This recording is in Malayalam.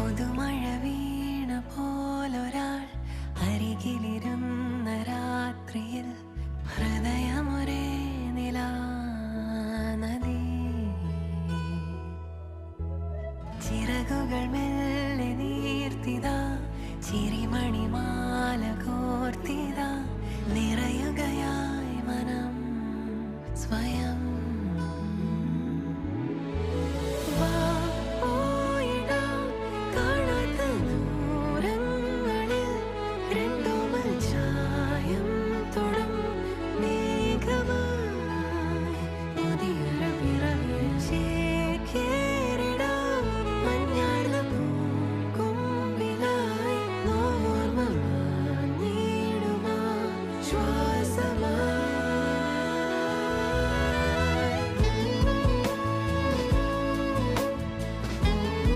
പുതുമഴ വീണ പോലൊരാൾ അരികിലിരുന്ന രാത്രിയിൽ ഹൃദയമൊരേ നിലാനദി. ചിറകുകൾ മെല്ലെ നീർത്തിതാ, ചിരിമണിമാല കോർത്തിതാ, നിറയുകയായി മനം സ്വയം.